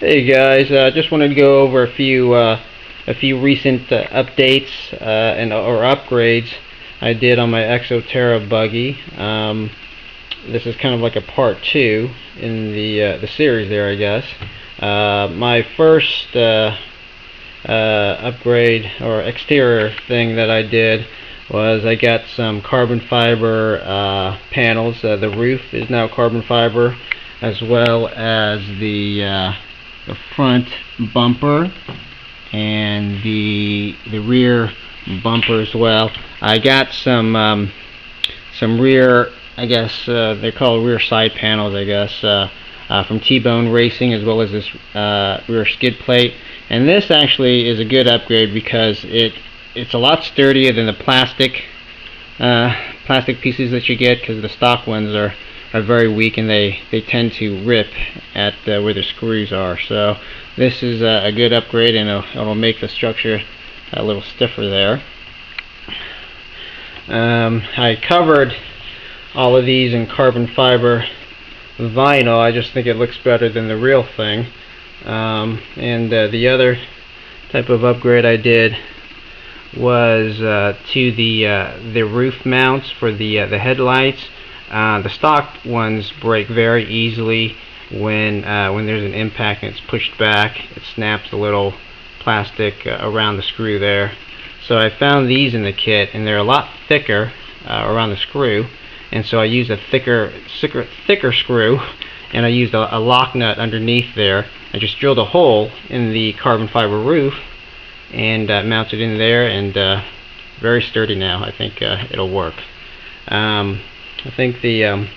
Hey guys, just wanted to go over a few recent updates and or upgrades I did on my Exo Terra buggy. This is kind of like a part 2 in the series there, I guess. My first upgrade or exterior thing that I did was I got some carbon fiber panels. The roof is now carbon fiber, as well as the front bumper and the rear bumper as well. I got some rear, I guess they're called rear side panels, I guess, from T-Bone Racing, as well as this rear skid plate. And this actually is a good upgrade because it's a lot sturdier than the plastic pieces that you get, because the stock ones are very weak and they tend to rip at where the screws are. So this is a good upgrade, and it'll make the structure a little stiffer there. I covered all of these in carbon fiber vinyl. I just think it looks better than the real thing. And the other type of upgrade I did was to the roof mounts for the headlights. The stock ones break very easily when there's an impact and it's pushed back. It snaps the little plastic around the screw there. So I found these in the kit, and they're a lot thicker around the screw. And so I used a thicker screw, and I used a lock nut underneath there. I just drilled a hole in the carbon fiber roof and mounted in there, and very sturdy now. I think it'll work. I think the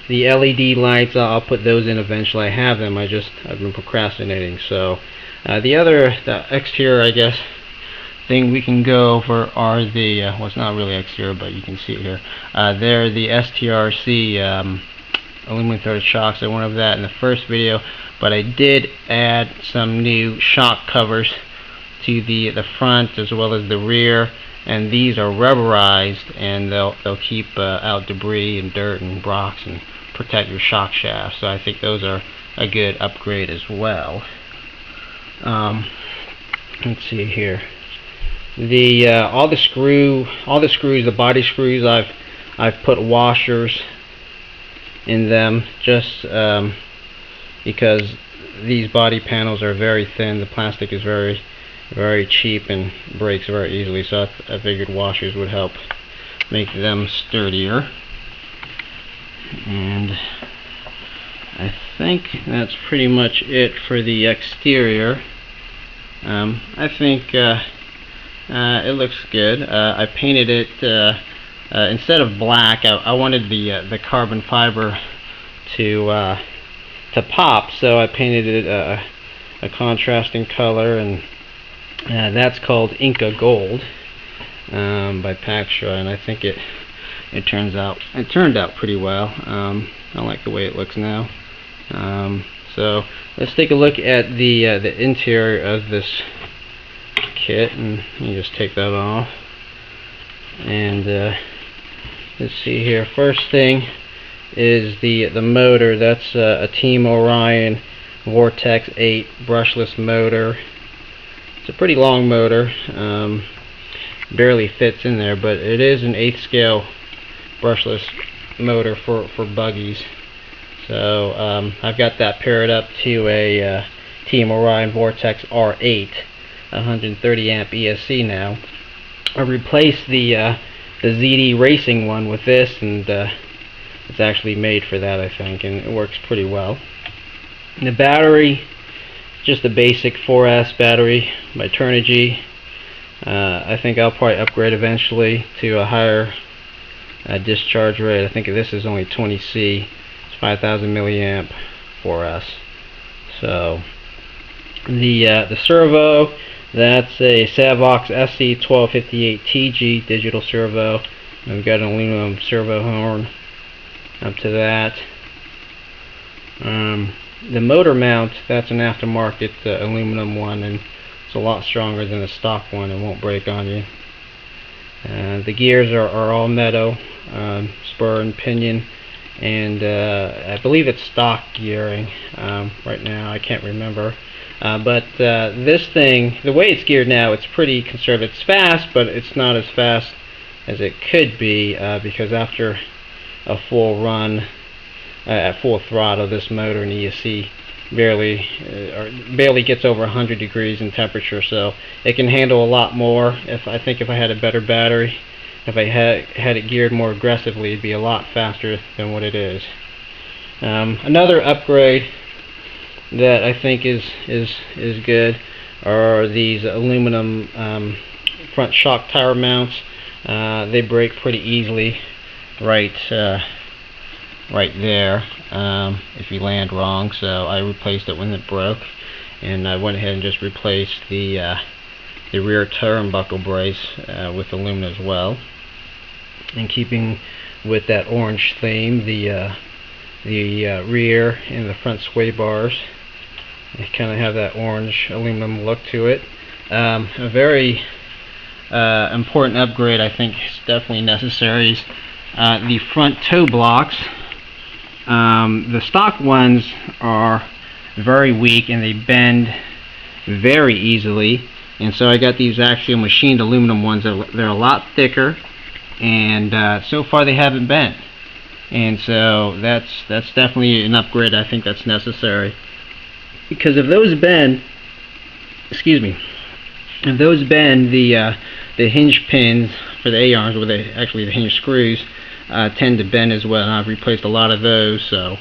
LED lights, I'll put those in eventually. I have them, I've been procrastinating. So the exterior, I guess, thing we can go over are the well, it's not really exterior, but you can see it here. They're the STRC aluminum threaded shocks. I went over that in the first video, but I did add some new shock covers to the front as well as the rear, and these are rubberized, and they'll keep out debris and dirt and rocks and protect your shock shaft. So I think those are a good upgrade as well. Let's see here. All the screws, the body screws, I've put washers in them, just because these body panels are very thin. The plastic is very cheap and breaks very easily, so I figured washers would help make them sturdier. And I think that's pretty much it for the exterior. I think it looks good. I painted it instead of black. I wanted the carbon fiber to pop, so I painted it a contrasting color, and that's called Inca Gold by Paxtra, and I think it turned out pretty well. I like the way it looks now. So let's take a look at the interior of this kit, and you just take that off. And let's see here. First thing is the motor. That's a Team Orion Vortex 8 brushless motor. It's a pretty long motor, barely fits in there, but it is an 8th scale brushless motor for buggies. So I've got that paired up to a Team Orion Vortex R8 130 amp ESC now. I replaced the ZD Racing one with this, and it's actually made for that, I think, and it works pretty well. And the battery, just a basic 4S battery by Turnigy. I think I'll probably upgrade eventually to a higher discharge rate. I think this is only 20C. It's 5,000 milliamp 4S. So the servo, that's a Savox SC 1258TG digital servo. And we've got an aluminum servo horn up to that. The motor mount, that's an aftermarket aluminum one, and it's a lot stronger than the stock one. It won't break on you. The gears are all metal, spur and pinion, and I believe it's stock gearing right now. I can't remember. But this thing, the way it's geared now, it's pretty conservative. It's fast, but it's not as fast as it could be because after a full run at full throttle, this motor in ESC barely gets over 100 degrees in temperature, so it can handle a lot more. I think if I had a better battery, if I had it geared more aggressively, it'd be a lot faster than what it is. Another upgrade that I think is good are these aluminum front shock tower mounts. They break pretty easily right there if you land wrong, so I replaced it when it broke, and I went ahead and just replaced the rear turnbuckle brace with aluminum as well. And keeping with that orange theme, the rear and the front sway bars, they kind of have that orange aluminum look to it. A very important upgrade, I think, is definitely necessary, is the front toe blocks. The stock ones are very weak and they bend very easily, and so I got these actually machined aluminum ones. They're a lot thicker, and so far they haven't bent, and so that's definitely an upgrade. I think that's necessary, because if those bend, if those bend, the hinge pins for the A-arms, or actually the hinge screws, tend to bend as well, and I've replaced a lot of those, so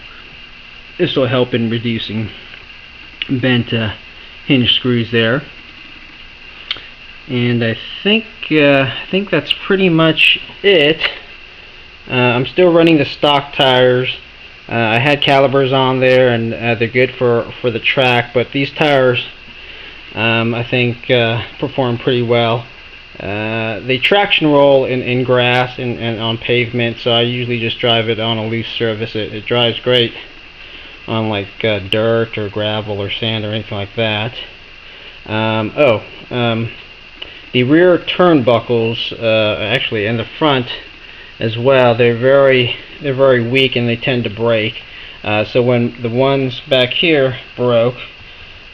this will help in reducing bent hinge screws there. And I think that's pretty much it. I'm still running the stock tires. I had calipers on there, and they're good for the track, but these tires I think perform pretty well. They traction roll in grass and on pavement, so I usually just drive it on a loose surface. It drives great on like dirt or gravel or sand or anything like that. The rear turnbuckles, actually, and the front as well, they're very weak and they tend to break. So when the ones back here broke,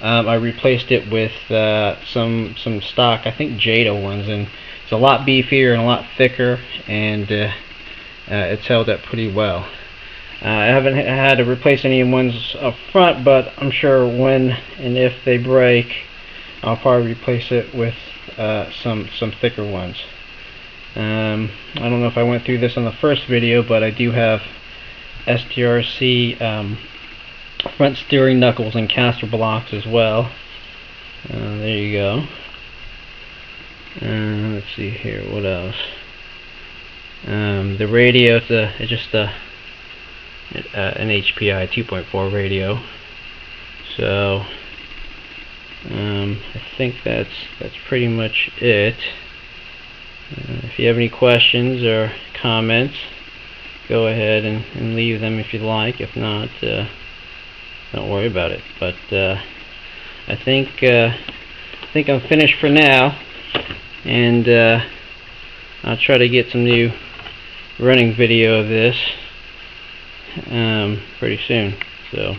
I replaced it with some stock, I think Jada ones, and it's a lot beefier and a lot thicker, and it's held up pretty well. I haven't had to replace any ones up front, but I'm sure when and if they break, I'll probably replace it with some thicker ones. I don't know if I went through this on the first video, but I do have STRC front steering knuckles and caster blocks as well. There you go. Let's see here, what else? The radio, it's just an HPI 2.4 radio. So I think that's pretty much it. If you have any questions or comments, go ahead and leave them if you'd like. If not, don't worry about it. But I think I'm finished for now, and I'll try to get some new running video of this pretty soon. So